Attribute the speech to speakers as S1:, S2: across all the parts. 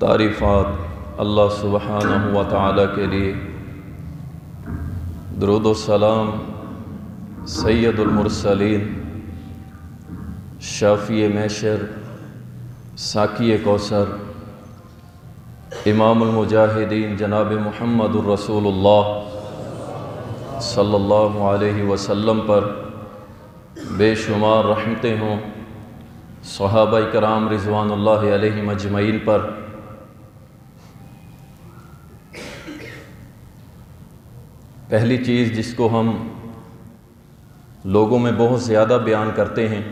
S1: तारीफ़ात अल्लाह सुब्हानहु व तआला के लिए, दुरूद व सलाम सैयदुल मुरसलीन, शाफ़ी महशर, साकी कौसर, इमामुल मुजाहिदीन जनाब मुहम्मदुर रसूलुल्लाह सल्लल्लाहु अलैहि वसल्लम पर बेशुमार रहमतें हों, सहाबा कराम रिज़वानुल्लाहि अलैहिम अजमईन पर। पहली चीज़ जिसको हम लोगों में बहुत ज़्यादा बयान करते हैं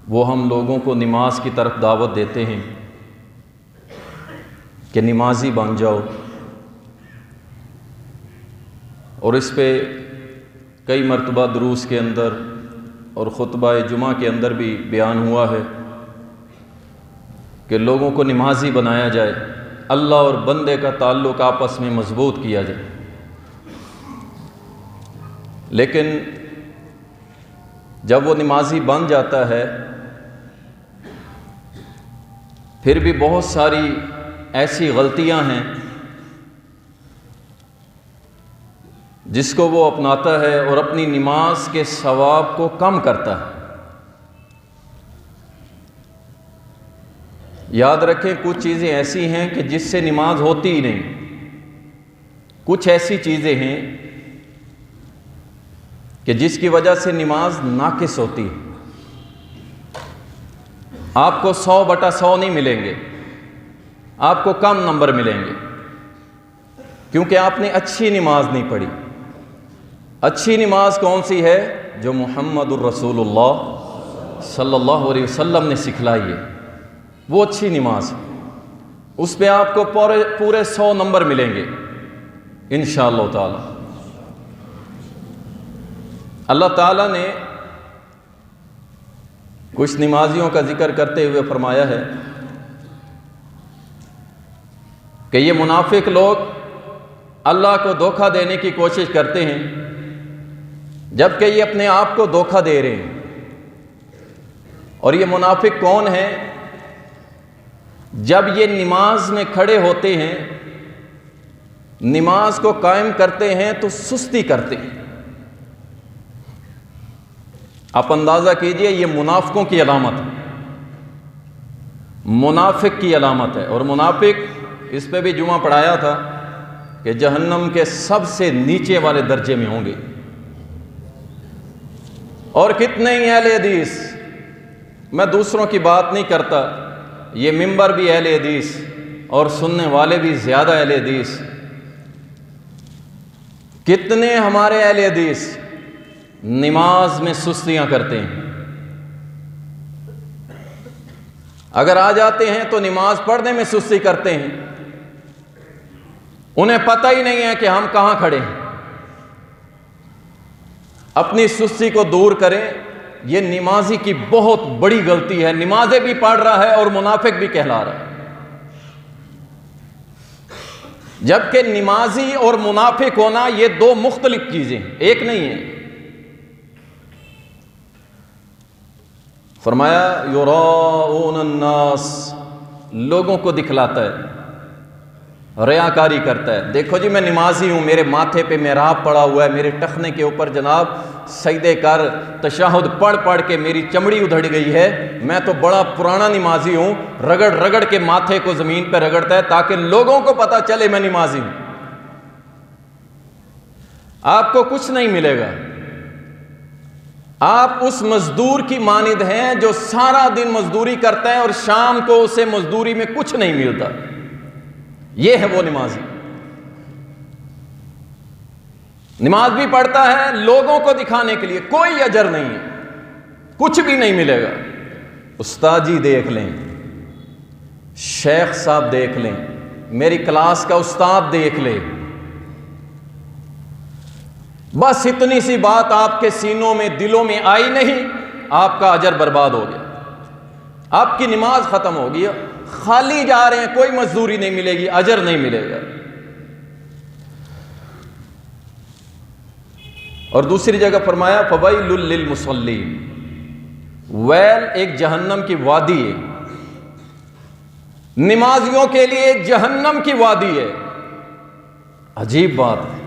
S1: वो हम लोगों को नमाज की तरफ दावत देते हैं कि नमाजी बन जाओ, और इस पे कई मरतबा दुरूस के अंदर और खुतबा जुमा के अंदर भी बयान हुआ है कि लोगों को नमाजी बनाया जाए, अल्लाह और बंदे का ताल्लुक़ आपस में मजबूत किया जाए। लेकिन जब वो नमाजी बन जाता है फिर भी बहुत सारी ऐसी गलतियां हैं जिसको वो अपनाता है और अपनी नमाज के सवाब को कम करता है। याद रखें, कुछ चीज़ें ऐसी हैं कि जिससे नमाज होती ही नहीं, कुछ ऐसी चीज़ें हैं कि जिसकी वजह से नमाज नाकिस होती है। आपको 100/100 नहीं मिलेंगे, आपको कम नंबर मिलेंगे, क्योंकि आपने अच्छी नमाज नहीं पढ़ी। अच्छी नमाज कौन सी है? जो मुहम्मदुर रसूलुल्लाह सल्लल्लाहु अलैहि वसल्लम ने सिखलाई है, वो अच्छी नमाज है। उस पे आपको पूरे 100 नंबर मिलेंगे इंशाअल्लाह ताला। अल्लाह ताला ने कुछ नमाजियों का जिक्र करते हुए फरमाया है कि ये मुनाफिक लोग अल्लाह को धोखा देने की कोशिश करते हैं, जबकि ये अपने आप को धोखा दे रहे हैं। और ये मुनाफिक कौन है? जब ये नमाज में खड़े होते हैं, नमाज को कायम करते हैं, तो सुस्ती करते हैं। आप अंदाजा कीजिए, ये मुनाफिकों की अलामत है, मुनाफिक की अलामत है। और मुनाफिक, इस पे भी जुमा पढ़ाया था कि जहन्नम के सबसे नीचे वाले दर्जे में होंगे। और कितने ही अहले हदीस, मैं दूसरों की बात नहीं करता, ये मिंबर भी अहले हदीस और सुनने वाले भी ज्यादा अहले हदीस, कितने हमारे अहले हदीस नमाज में सुस्तियां करते हैं। अगर आ जाते हैं तो नमाज पढ़ने में सुस्ती करते हैं, उन्हें पता ही नहीं है कि हम कहां खड़े हैं। अपनी सुस्ती को दूर करें, यह नमाजी की बहुत बड़ी गलती है। नमाजें भी पढ़ रहा है और मुनाफिक भी कहला रहा है, जबकि नमाजी और मुनाफिक होना ये दो मुख्तलिफ चीजें हैं, एक नहीं है। फरमाया युराऊन अन्नास, लोगों को दिखलाता है, रियाकारी करता है। देखो जी मैं नमाजी हूं, मेरे माथे पे मेहराब पड़ा हुआ है, मेरे टखने के ऊपर जनाब सजदे कर तशहुद पढ़ पढ़ के मेरी चमड़ी उधड़ गई है, मैं तो बड़ा पुराना नमाजी हूं, रगड़ रगड़ के माथे को जमीन पर रगड़ता है ताकि लोगों को पता चले मैं नमाजी हूं। आपको कुछ नहीं मिलेगा। आप उस मजदूर की मानिद हैं जो सारा दिन मजदूरी करता है और शाम को उसे मजदूरी में कुछ नहीं मिलता। यह है वो नमाजी। नमाज भी पढ़ता है लोगों को दिखाने के लिए, कोई अजर नहीं है, कुछ भी नहीं मिलेगा। उस्ताद जी देख लें, शेख साहब देख लें, मेरी क्लास का उस्ताद देख ले, बस इतनी सी बात आपके सीनों में दिलों में आई नहीं, आपका अजर बर्बाद हो गया, आपकी नमाज खत्म हो गई। खाली जा रहे हैं, कोई मजदूरी नहीं मिलेगी, अजर नहीं मिलेगा। और दूसरी जगह फरमाया फवैलुल लिल मुसल्लीन, वैल एक जहन्नम की वादी है, नमाजियों के लिए जहन्नम की वादी है। अजीब बात है।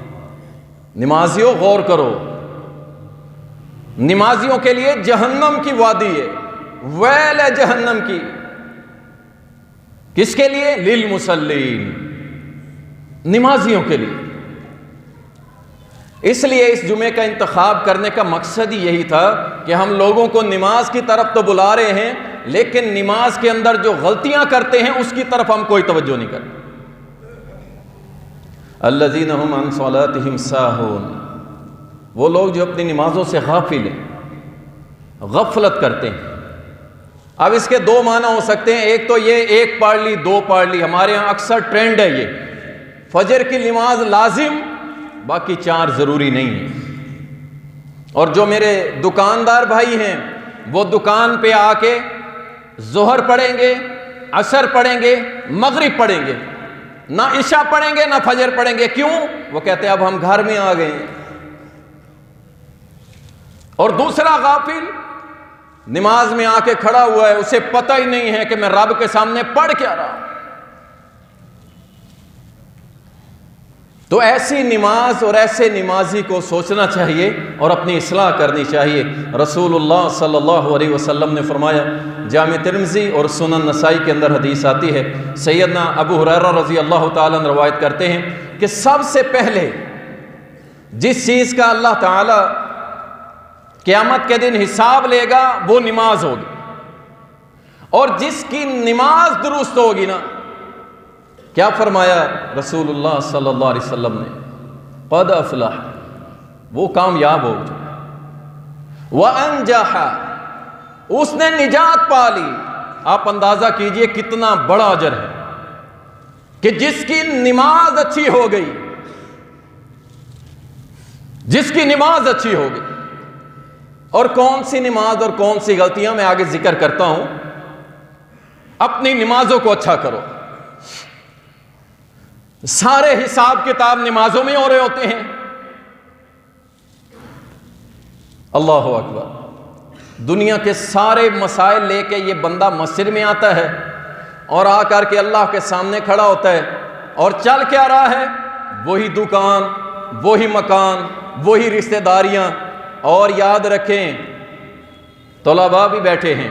S1: नमाजियों गौर करो, नमाजियों के लिए जहन्नम की वादी है, वैल है जहन्नम की। किसके लिए? लिल मुसल्लीन, नमाजियों के लिए। इसलिए इस जुमे का इंतखाब करने का मकसद ही यही था कि हम लोगों को नमाज की तरफ तो बुला रहे हैं, लेकिन नमाज के अंदर जो गलतियां करते हैं उसकी तरफ हम कोई तवज्जो नहीं करते। अल्लज़ीना हुम अन सलातिहिम साहून, वो लोग जो अपनी नमाजों से गाफिल हैं, गफलत करते हैं। अब इसके दो माना हो सकते हैं, एक तो ये एक पढ़ ली, दो पढ़ ली, हमारे यहाँ अक्सर ट्रेंड है ये, फजर की नमाज लाजिम, बाकी चार जरूरी नहीं है। और जो मेरे दुकानदार भाई हैं वो दुकान पे आके जोहर पढ़ेंगे, असर पढ़ेंगे, मगरिब पढ़ेंगे, ना इशा पढ़ेंगे ना फजर पढ़ेंगे। क्यों? वो कहते हैं अब हम घर में आ गए। और दूसरा गाफिल नमाज में आके खड़ा हुआ है, उसे पता ही नहीं है कि मैं रब के सामने पढ़ क्या रहा हूं। तो ऐसी नमाज और ऐसे नमाजी को सोचना चाहिए और अपनी इस्लाह करनी चाहिए। रसूलुल्लाह सल्लल्लाहु अलैहि वसल्लम ने फरमाया, जामे तिर्मिज़ी और सुनन नसाई के अंदर हदीस आती है, सैयदना अबू हुरैरा रज़ी अल्लाह ताला अन्हु रवायत करते हैं कि सबसे पहले जिस चीज़ का अल्लाह ताला क़यामत के दिन हिसाब लेगा वो नमाज होगी। और जिसकी नमाज दुरुस्त होगी ना, क्या फरमाया रसूलुल्लाह सल्लल्लाहु अलैहि वसल्लम ने, क़द अफ़लह, वो कामयाब हो गया, व अंजहा, उसने निजात पा ली। आप अंदाजा कीजिए कितना बड़ा अजर है कि जिसकी नमाज अच्छी हो गई, जिसकी नमाज अच्छी हो गई। और कौन सी नमाज और कौन सी गलतियां मैं आगे जिक्र करता हूं। अपनी नमाजों को अच्छा करो। सारे हिसाब किताब नमाजों में हो रहे होते हैं। अल्लाह अकबर। दुनिया के सारे मसाइल लेके ये बंदा मस्जिद में आता है और आकर के अल्लाह के सामने खड़ा होता है, और चल क्या रहा है, वही दुकान, वही मकान, वही रिश्तेदारियां। और याद रखें, तलबा भी बैठे हैं,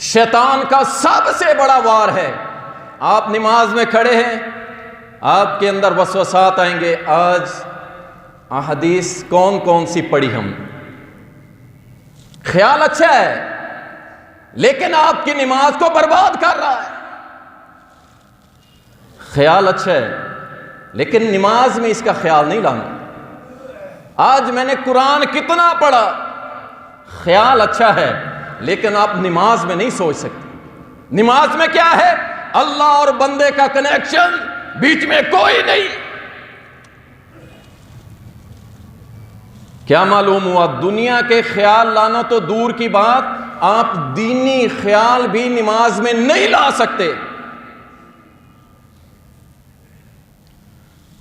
S1: शैतान का सबसे बड़ा वार है। आप नमाज में खड़े हैं, आपके अंदर वसवसात आएंगे, आज अहदीस कौन कौन सी पढ़ी हम। ख्याल अच्छा है लेकिन आपकी नमाज को बर्बाद कर रहा है। ख्याल अच्छा है लेकिन नमाज में इसका ख्याल नहीं लाना। आज मैंने कुरान कितना पढ़ा, ख्याल अच्छा है लेकिन आप नमाज में नहीं सोच सकते। नमाज में क्या है, अल्लाह और बंदे का कनेक्शन, बीच में कोई नहीं। क्या मालूम हुआ, दुनिया के ख्याल लाना तो दूर की बात, आप दीनी ख्याल भी नमाज में नहीं ला सकते।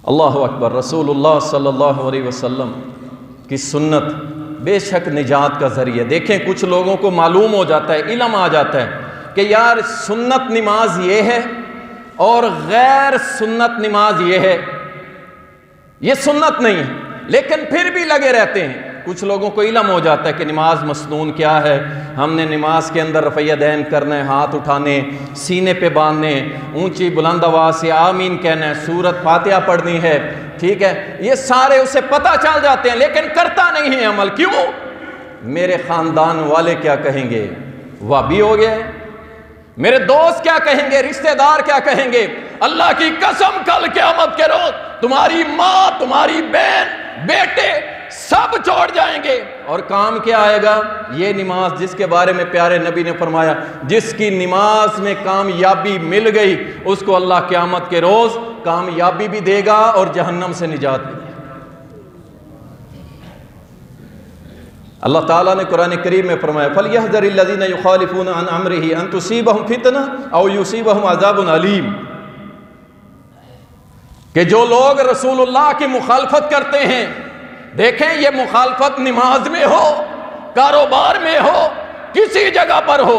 S1: अल्लाह अकबर। रसूलुल्लाह सल्लल्लाहु अलैहि वसल्लम की सुन्नत बेशक निजात का जरिया। देखें, कुछ लोगों को मालूम हो जाता है, इल्म आ जाता है कि यार सुन्नत नमाज ये है और गैर सुन्नत नमाज ये है, ये सुन्नत नहीं है, लेकिन फिर भी लगे रहते हैं। कुछ लोगों को इल्म हो जाता है कि नमाज मसनून क्या है, हमने नमाज के अंदर रफ़ा दैन करना है, हाथ उठाने, सीने पे बांधने, ऊंची बुलंद आवाज़ से आमीन कहना है, सूरत फातिहा पढ़नी है, ठीक है, ये सारे उसे पता चल जाते हैं लेकिन करता नहीं है अमल। क्यों? मेरे ख़ानदान वाले क्या कहेंगे, वाबी हो गए, मेरे दोस्त क्या कहेंगे, रिश्तेदार क्या कहेंगे। अल्लाह की कसम, कल क़यामत के रोज़ तुम्हारी माँ, तुम्हारी बहन, बेटे सब छोड़ जाएंगे और काम क्या आएगा, ये नमाज जिसके बारे में प्यारे नबी ने फरमाया, जिसकी नमाज में कामयाबी मिल गई उसको अल्लाह क़यामत के रोज़ कामयाबी भी देगा और जहन्नम से निजात भी देगा। अल्लाह ताला ने कुरान करीम में फरमाया, फलयहज़रिल्लज़ीना युख़ालिफ़ूना अन अम्रिही अन तुसीबहुम फितना औ युसीबहुम अज़ाबुन अलीम, कि जो लोग रसूलुल्लाह की मुखालफत करते हैं, देखें ये मुखालफत नमाज में हो, कारोबार में हो, किसी जगह पर हो,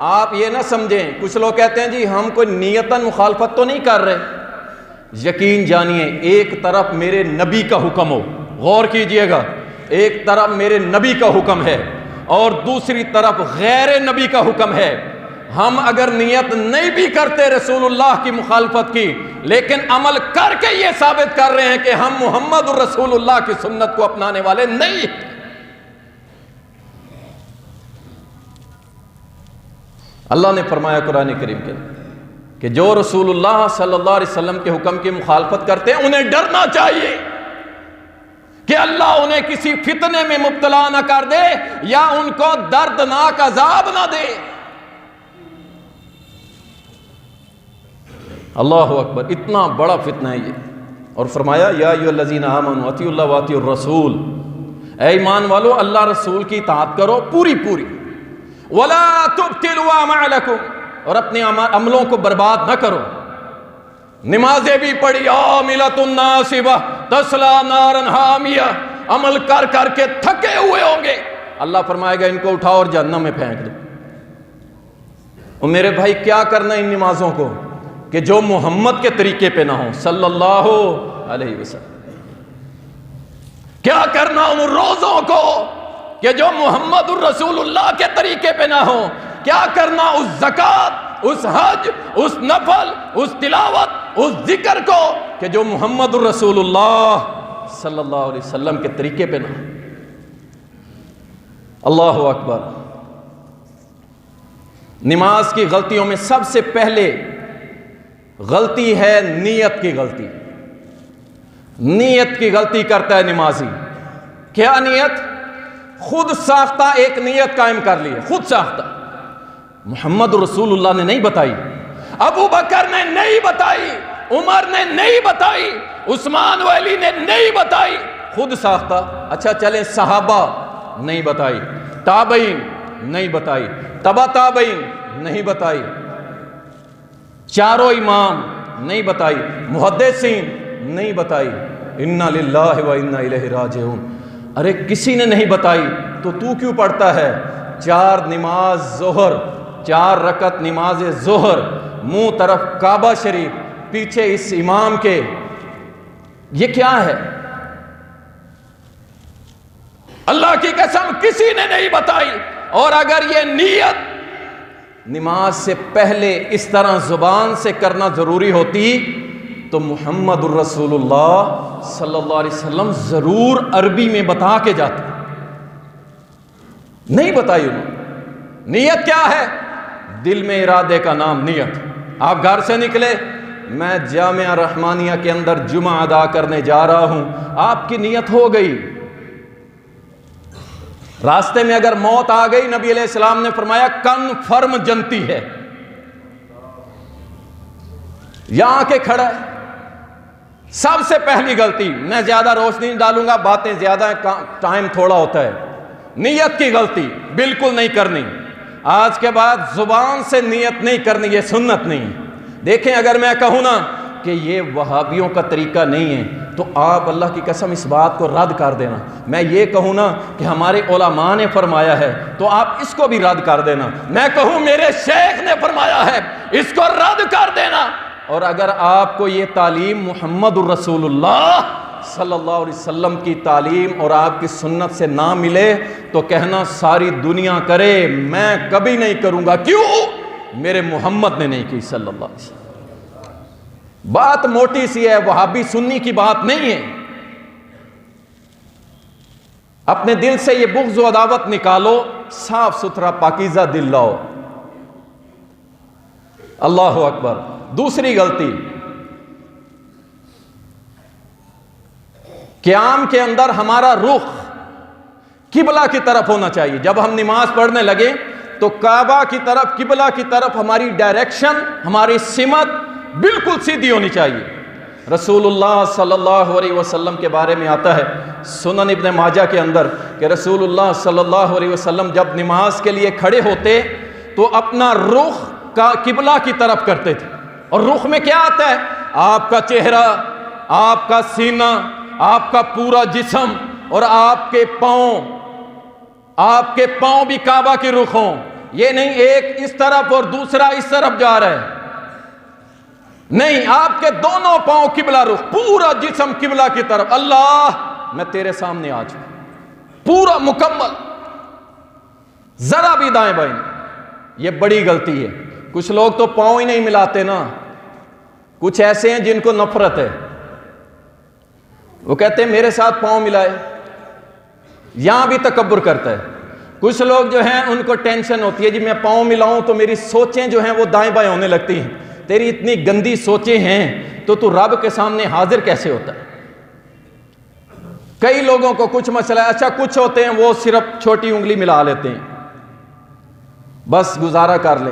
S1: आप ये ना समझें। कुछ लोग कहते हैं जी हम कोई नियतन मुखालफत तो नहीं कर रहे। यकीन जानिए, एक तरफ मेरे नबी का हुक्म हो, गौर कीजिएगा, एक तरफ मेरे नबी का हुक्म है और दूसरी तरफ गैर नबी का हुक्म है। हम अगर नियत नहीं भी करते रसूलुल्लाह की मुखालफत की, लेकिन अमल करके ये साबित कर रहे हैं कि हम मोहम्मद रसूलुल्लाह की सुन्नत को अपनाने वाले नहीं। अल्लाह ने फरमाया कुरान करीम के कि जो रसूलुल्लाह सल्लल्लाहु अलैहि वसल्लम के हुक्म की मुखालफत करते हैं उन्हें डरना चाहिए कि अल्लाह उन्हें किसी फितने में मुब्तला न कर दे या उनको दर्दनाक अजाब न दे। अल्लाह अकबर, इतना बड़ा फितना है ये। और फरमाया, या अय्युहल्लज़ीना आमनू अतिउल्लाह व अतिउर रसूल, ऐ ईमान वालो अल्लाह रसूल की इताअत करो पूरी पूरी। वला तुब्तिलू अमालकुम, और अपने अमलों को बर्बाद न करो। नमाजें भी पढ़ी, आमिलतुन नासिबा तस्ला नारन हामिया, अमल कर कर के थके हुए होंगे, अल्लाह फरमाएगा इनको उठाओ और जहन्नम में फेंक दो। और मेरे भाई क्या करना इन नमाजों को कि जो मोहम्मद के तरीके पे ना हो सल्लल्लाहु अलैहि वसल्लम। क्या करना उन रोजों को कि जो मोहम्मद रसूलुल्लाह के तरीके पे ना हो। क्या करना उस ज़कात, उस हज, उस नफल, उस तिलावत, उस जिक्र को कि जो मोहम्मद रसूलुल्लाह सल्लल्लाहु अलैहि वसल्लम के तरीके पे ना। अल्लाहु अकबर। नमाज की गलतियों में सबसे पहले गलती है नीयत की गलती। नीयत की गलती करता है नमाजी। क्या नीयत? खुद साख्ता एक नीयत कायम कर ली है, खुद साख्ता। मोहम्मद रसूलुल्लाह ने नहीं बताई, अबू बकर ने नहीं बताई, उमर ने नहीं बताई, उस्मान वली ने नहीं बताई, खुद साख्ता। अच्छा चले, सहाबा नहीं बताई, ताबईन नहीं बताई, तबा ताबईन नहीं बताई, चारों इमाम नहीं बताई, मुहद्दिसीन नहीं बताई। इन्ना लिल्लाहि व इन्ना इलैहि राजिऊन। अरे किसी ने नहीं बताई तो तू क्यों पढ़ता है? 4 नमाज जोहर, 4 रकत नमाज जोहर, मुंह तरफ काबा शरीफ, पीछे इस इमाम के, ये क्या है? अल्लाह की कसम किसी ने नहीं बताई। और अगर ये नियत नमाज से पहले इस तरह जुबान से करना जरूरी होती तो मुहम्मद रसूलुल्लाह सल्लल्लाहु अलैहि वसल्लम जरूर अरबी में बता के जाते। नहीं बताई उन्होंने। नियत क्या है? दिल में इरादे का नाम नियत। आप घर से निकले, मैं जामिया रहमानिया के अंदर जुमा अदा करने जा रहा हूं, आपकी नियत हो गई। रास्ते में अगर मौत आ गई, नबी अलैहिस्सलाम ने फरमाया कन्फर्म जनती है। यहां आके खड़ा है। सबसे पहली गलती, मैं ज्यादा रोशनी डालूंगा, बातें ज्यादा, टाइम थोड़ा होता है। नियत की गलती बिल्कुल नहीं करनी। आज के बाद जुबान से नियत नहीं करनी, ये सुन्नत नहीं। देखें, अगर मैं कहूं ना कि ये वहाबियों का तरीका नहीं है तो आप अल्लाह की कसम इस बात को रद्द कर देना। मैं ये कहूं ना कि हमारे उलमा ने फरमाया है तो आप इसको भी रद्द कर देना। मैं कहूं मेरे शेख ने फरमाया है, इसको रद्द कर देना। और अगर आपको ये तालीम मुहम्मद रसूलुल्लाह सल्लल्लाहु अलैहि वसल्लम की तालीम और आपकी सुन्नत से ना मिले तो कहना सारी दुनिया करे, मैं कभी नहीं करूंगा। क्यों? मेरे मोहम्मद ने नहीं की सल्लल्लाहु अलैहि वसल्लम। बात मोटी सी है, वहाबी सुन्नी की बात नहीं है। अपने दिल से ये बुग़्ज़ व अदावत निकालो, साफ सुथरा पाकीज़ा दिल लाओ। अल्लाहु अकबर। दूसरी गलती, क़याम के अंदर हमारा रुख किबला की तरफ होना चाहिए। जब हम नमाज पढ़ने लगे तो काबा की तरफ, किबला की तरफ हमारी डायरेक्शन, हमारी सिमत बिल्कुल सीधी होनी चाहिए। रसूलुल्लाह सल्लल्लाहु अलैहि वसल्लम के बारे में आता है सुनन इब्न माजा के अंदर कि रसूलुल्लाह सल्लल्लाहु अलैहि वसल्लम जब नमाज के लिए खड़े होते तो अपना रुख का किबला की तरफ करते थे। और रुख में क्या आता है? आपका चेहरा, आपका सीना, आपका पूरा जिस्म और आपके पांव भी काबा के रुख हों। ये नहीं एक इस तरफ और दूसरा इस तरफ जा रहा है, नहीं, आपके दोनों पांव किबला रुख, पूरा जिस्म किबला की तरफ। अल्लाह मैं तेरे सामने आ चुका, पूरा मुकम्मल, जरा भी दाएं बाएं। ये बड़ी गलती है। कुछ लोग तो पांव ही नहीं मिलाते ना। कुछ ऐसे हैं जिनको नफरत है, वो कहते हैं मेरे साथ पांव मिलाए। यहां भी तकब्बुर करता है। कुछ लोग जो हैं उनको टेंशन होती है जी मैं पांव मिलाऊं तो मेरी सोचें जो हैं वो दाएं बाएं होने लगती हैं। तेरी इतनी गंदी सोचें हैं तो तू रब के सामने हाजिर कैसे होता है? कई लोगों को कुछ मसला है। अच्छा, कुछ होते हैं वो सिर्फ छोटी उंगली मिला लेते हैं, बस गुजारा कर ले।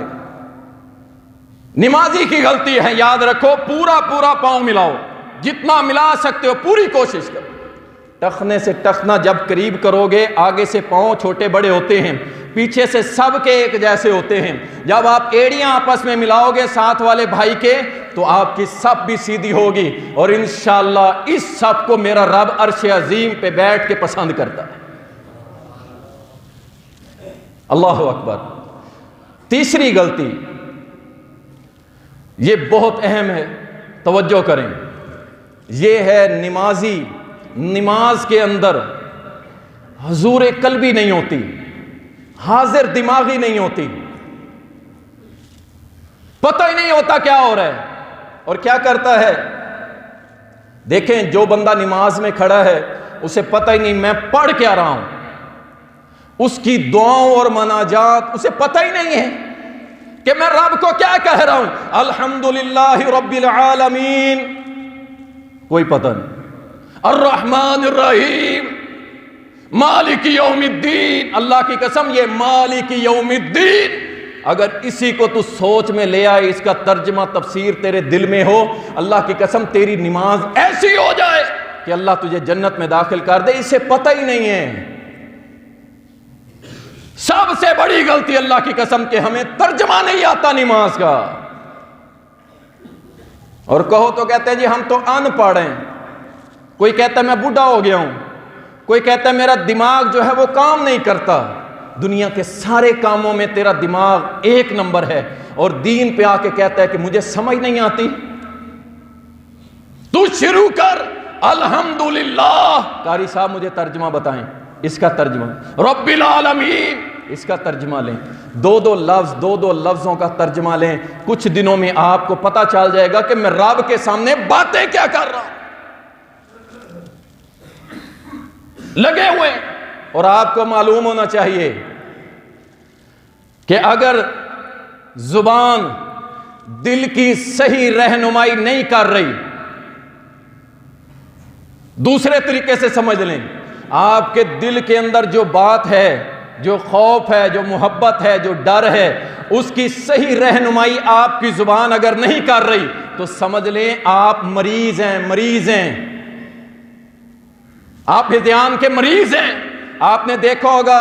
S1: नमाजी की गलती है, याद रखो, पूरा पूरा पांव मिलाओ, जितना मिला सकते हो पूरी कोशिश करो। टखने से टखना जब करीब करोगे, आगे से पांव छोटे बड़े होते हैं, पीछे से सब के एक जैसे होते हैं। जब आप एड़ियां आपस में मिलाओगे साथ वाले भाई के तो आपकी सब भी सीधी होगी और इंशाअल्लाह इस सब को मेरा रब अर्श अजीम पे बैठ के पसंद करता है। अल्लाह अकबर। तीसरी गलती, ये बहुत अहम है, तवज्जो करें। ये है नमाजी नमाज के अंदर हुजूर कल्बी नहीं होती, हाजिर दिमागी नहीं होती, पता ही नहीं होता क्या हो रहा है और क्या करता है। देखें, जो बंदा नमाज में खड़ा है उसे पता ही नहीं मैं पढ़ क्या रहा हूं, उसकी दुआओं और मनाजात उसे पता ही नहीं है कि मैं रब को क्या कह रहा हूं, अल्हम्दुलिल्लाहि रब्बिल आलमीन, कोई पता नहीं, अर्रहमानिर रहीम, मालिक यौमिद्दीन, अल्लाह की कसम ये मालिक यौमिद्दीन, अगर इसी को तू सोच में ले आए, इसका तर्जमा तफसीर तेरे दिल में हो, अल्लाह की कसम तेरी नमाज ऐसी हो जाए कि अल्लाह तुझे जन्नत में दाखिल कर दे। इसे पता ही नहीं है। सबसे बड़ी गलती अल्लाह की कसम के हमें तर्जमा नहीं आता नमाज का। और कहो तो कहते हैं जी हम तो अनपढ़ हैं, कोई कहता है मैं बूढ़ा हो गया हूं, कोई कहता है मेरा दिमाग जो है वो काम नहीं करता। दुनिया के सारे कामों में तेरा दिमाग एक नंबर है, और दीन पे आके कहता है कि मुझे समझ नहीं आती। तू शुरू कर अल्हम्दुलिल्लाह। कारी साहब मुझे तर्जमा बताएं, इसका तर्जमा रब्बिल आलमीन, इसका तर्जमा लें। दो दो लफ्जों का तर्जमा लें, कुछ दिनों में आपको पता चल जाएगा कि मैं रब के सामने बातें क्या कर रहा हूं। लगे हुए, और आपको मालूम होना चाहिए कि अगर जुबान दिल की सही रहनुमाई नहीं कर रही, दूसरे तरीके से समझ लें, आपके दिल के अंदर जो बात है, जो खौफ है, जो मोहब्बत है, जो डर है, उसकी सही रहनुमाई आपकी जुबान अगर नहीं कर रही तो समझ लें आप मरीज हैं, आप हिज़्यान के मरीज हैं। आपने देखा होगा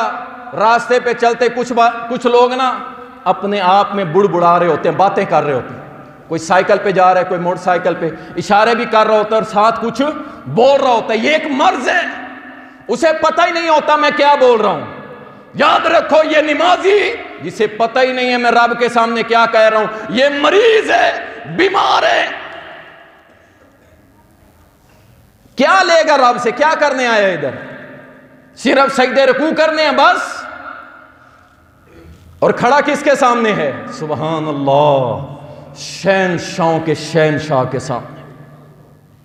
S1: रास्ते पे चलते कुछ लोग ना अपने आप में बुड़बुड़ा रहे होते हैं, बातें कर रहे होते हैं। कोई साइकिल पे जा रहा है, कोई मोटरसाइकिल पे, इशारे भी कर रहा होता है और साथ कुछ बोल रहा होता है। ये एक मर्ज है, उसे पता ही नहीं होता मैं क्या बोल रहा हूं। याद रखो, ये नमाजी जिसे पता ही नहीं है मैं रब के सामने क्या कह रहा हूं, ये मरीज है, बीमार है। क्या लेगा रब से? क्या करने आया इधर? सिर्फ सजदे रुकू करने हैं बस। और खड़ा किसके सामने है? सुभान अल्लाह, शहंशाहों के शहंशाह के सामने,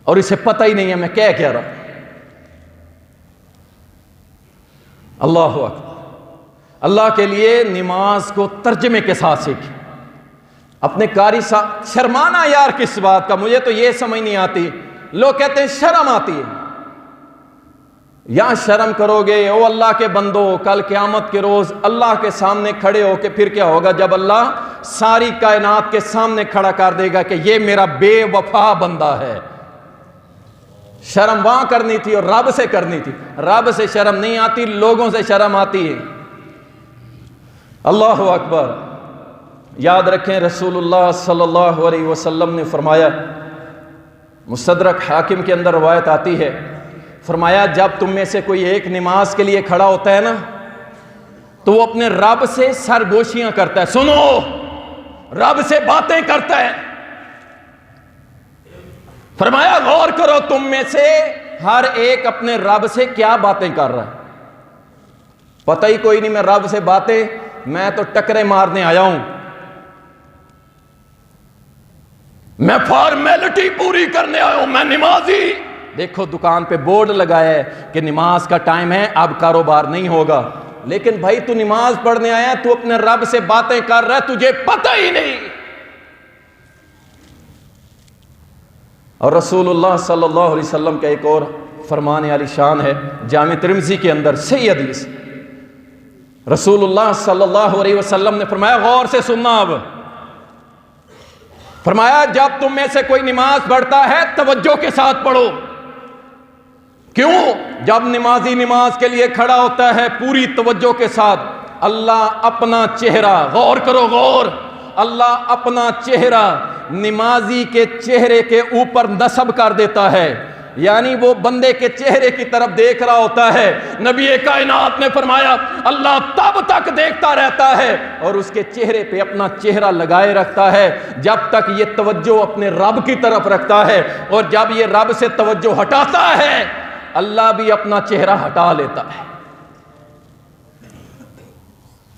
S1: और इसे पता ही नहीं है मैं क्या कह रहा हूं। अल्लाह अकबर। अल्लाह के लिए नमाज को तर्जमे के साथ सीखें। अपने कारी साथ शर्माना यार किस बात का, मुझे तो ये समझ नहीं आती। लोग कहते हैं शर्म आती है। यहां शर्म करोगे ओ अल्लाह के बंदो, कल क़यामत के रोज अल्लाह के सामने खड़े होके फिर क्या होगा? जब अल्लाह सारी कायनात के सामने खड़ा कर देगा कि ये मेरा बेवफा बंदा है। शर्म वहां करनी थी और रब से करनी थी। रब से शर्म नहीं आती, लोगों से शर्म आती है। अल्लाह अकबर। याद रखें, रसूलुल्लाह सल्लल्लाहु अलैहि वसल्लम ने फरमाया, मुस्तदरक हाकिम के अंदर रवायत आती है, फरमाया जब तुम में से कोई एक नमाज के लिए खड़ा होता है ना, तो वो अपने रब से सरगोशियां करता है। सुनो, रब से बातें करता है। फरमाया गौर करो, तुम में से हर एक अपने रब से क्या बातें कर रहा है? पता ही कोई नहीं, मैं रब से बातें, मैं तो टकरे मारने आया हूं, मैं फॉर्मेलिटी पूरी करने आया हूं, मैं नमाजी। देखो दुकान पे बोर्ड लगाया है कि नमाज का टाइम है, अब कारोबार नहीं होगा। लेकिन भाई तू नमाज पढ़ने आया, तू अपने रब से बातें कर रहा है, तुझे पता ही नहीं। और रसूलुल्लाह सल्लल्लाहु अलैहि वसल्लम का एक और फरमाने वाली शान है, जामे तिर्मिज़ी के अंदर सही हदीस। रसूलुल्लाह सल्लल्लाहु अलैहि वसल्लम ने फरमाया, गौर से सुनना अब, फरमाया जब तुम में से कोई नमाज पढ़ता है तवज्जो के साथ पढ़ो। क्यों? जब नमाजी नमाज के लिए खड़ा होता है पूरी तवज्जो के साथ, अल्लाह अपना चेहरा, गौर करो गौर, अल्लाह अपना चेहरा नमाजी के चेहरे के ऊपर नस्ब कर देता है, यानी वो बंदे के चेहरे की तरफ देख रहा होता है। नबी कायनात ने फरमाया अल्लाह तब तक देखता रहता है और उसके चेहरे पे अपना चेहरा लगाए रखता है जब तक ये तवज्जो अपने रब की तरफ रखता है, और जब ये रब से तवज्जो हटाता है अल्लाह भी अपना चेहरा हटा लेता है।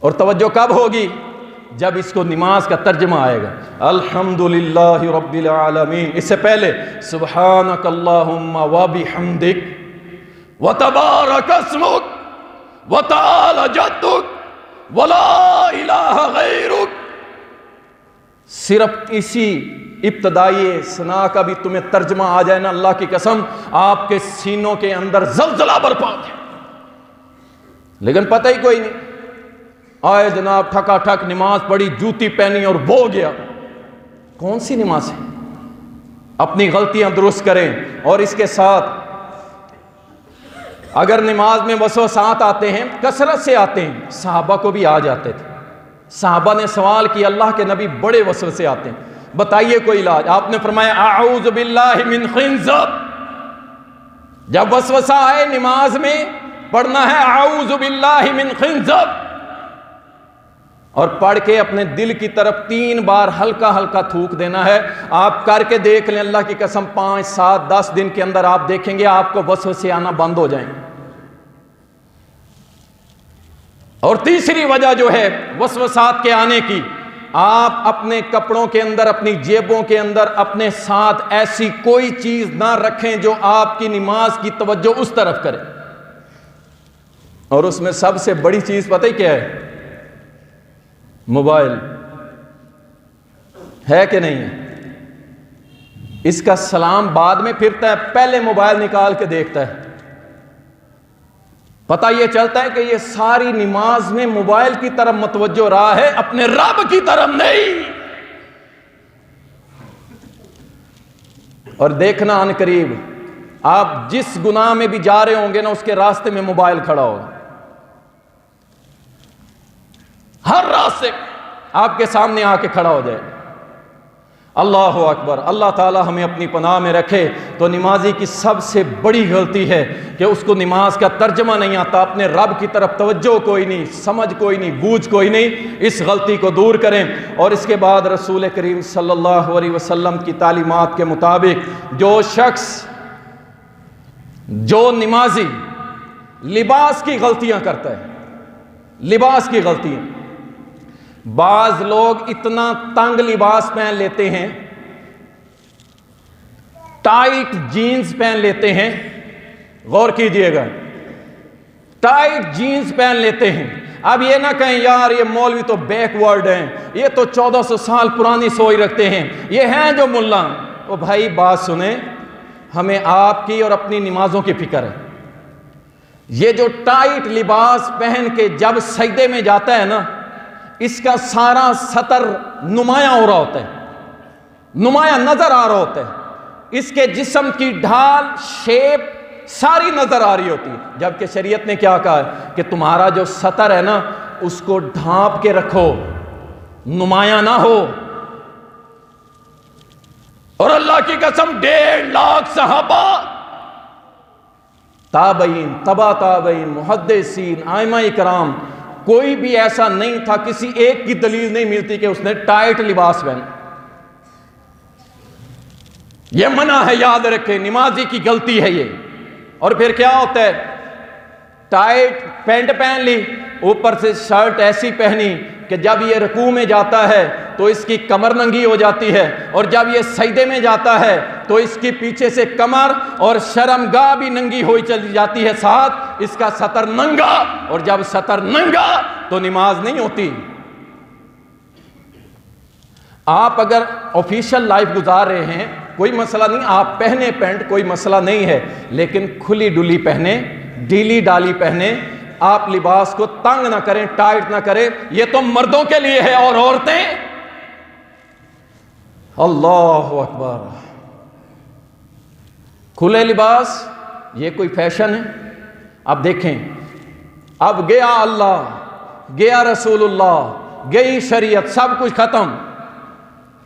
S1: और तवज्जो कब होगी? जब इसको नमाज का तर्जमा आएगा, अल्हम्दुलिल्लाहि रब्बिल आलमीन। इससे पहले सुब्हानक अल्लाहुम्मा व बिहम्दिक व तबारक अस्मुक व तआला जद्दुक व ला इलाहा गैरुक सिर्फ इसी इब्तदाई सना का भी तुम्हें तर्जमा आ जाए ना, अल्लाह की कसम आपके सीनों के अंदर जलजला बरपा हो जाए। लेकिन पता ही कोई नहीं, आए जनाब ठका ठक नमाज पढ़ी, जूती पहनी और वो गया। कौन सी नमाज है? अपनी गलतियां दुरुस्त करें। और इसके साथ अगर नमाज में वसवसात आते हैं, कसरत से आते हैं, सहाबा को भी आ जाते थे। सहाबा ने सवाल किया, अल्लाह के नबी बड़े वसवसे आते हैं, बताइए कोई इलाज। आपने फरमाया आऊज़ु बिल्लाहि मिन खिंज़ब। जब वसवसा आए नमाज में पढ़ना है आऊज़ु बिल्लाहि मिन खिंज़ब, और पढ़ के अपने दिल की तरफ 3 बार हल्का हल्का थूक देना है। आप करके देख लें, अल्लाह की कसम 5, 7, 10 दिन के अंदर आप देखेंगे आपको वसवसे आना बंद हो जाएंगे। और तीसरी वजह जो है वसवसात के आने की, आप अपने कपड़ों के अंदर, अपनी जेबों के अंदर अपने साथ ऐसी कोई चीज ना रखें जो आपकी नमाज की तवज्जो उस तरफ करे। और उसमें सबसे बड़ी चीज पता ही क्या है? मोबाइल है कि नहीं है? इसका सलाम बाद में फिरता है, पहले मोबाइल निकाल के देखता है। पता यह चलता है कि यह सारी नमाज में मोबाइल की तरफ मतवज्जो रहा है, अपने रब की तरफ नहीं। और देखना अनकरीब आप जिस गुनाह में भी जा रहे होंगे ना, उसके रास्ते में मोबाइल खड़ा होगा। हर रास्ते आपके सामने आके खड़ा हो जाए। अल्लाह अकबर। अल्लाह ताला हमें अपनी पनाह में रखे। तो नमाजी की सबसे बड़ी गलती है कि उसको नमाज का तर्जमा नहीं आता, अपने रब की तरफ तवज्जो कोई नहीं, समझ कोई नहीं, बूझ कोई नहीं। इस गलती को दूर करें। और इसके बाद रसूल करीम सल्लल्लाहु अलैहि वसल्लम की तालीमात के मुताबिक जो शख्स, जो नमाजी लिबास की गलतियां करता है, लिबास की गलतियां, बाज लोग इतना तंग लिबास पहन लेते हैं, टाइट जीन्स पहन लेते हैं, गौर कीजिएगा, टाइट जीन्स पहन लेते हैं। अब ये ना कहें यार ये मौलवी तो बैकवर्ड हैं, ये तो 1400 साल पुरानी सोच रखते हैं, ये हैं जो मुल्ला। ओ भाई बात सुने, हमें आपकी और अपनी नमाजों की फिक्र है। ये जो टाइट लिबास पहन के जब सजदे में जाता है ना, इसका सारा सतर नुमाया हो रहा होता है, नुमाया नजर आ रहा होता है। इसके जिस्म की ढाल, शेप सारी नजर आ रही होती है। जबकि शरीयत ने क्या कहा है कि तुम्हारा जो सतर है ना, उसको ढांप के रखो, नुमाया ना हो। और अल्लाह की कसम 1.5 लाख सहाबा, ताबईन, तबा ताबईन, मुहद्दिसीन, आइमा इकराम, कोई भी ऐसा नहीं था, किसी एक की दलील नहीं मिलती कि उसने टाइट लिबास पहना। यह मना है, याद रखें, नमाजी की गलती है ये। और फिर क्या होता है, टाइट पैंट पहन ली, ऊपर से शर्ट ऐसी पहनी कि जब ये रुकू में जाता है तो इसकी कमर नंगी हो जाती है, और जब ये सजदे में जाता है तो इसकी पीछे से कमर और शर्मगाह भी नंगी हो चली जाती है, साथ इसका सतर नंगा। और जब सतर नंगा तो नमाज नहीं होती। आप अगर ऑफिशियल लाइफ गुजार रहे हैं, कोई मसला नहीं, आप पहने पैंट, कोई मसला नहीं है, लेकिन खुली डुली पहने, ढीली डाली पहने, आप लिबास को तंग ना करें, टाइट ना करें। ये तो मर्दों के लिए है, और औरतें, अल्लाह अकबर, खुले लिबास ये कोई फैशन है? अब देखें, अब गया अल्लाह, गया रसूलुल्लाह, गई शरीयत, सब कुछ खत्म।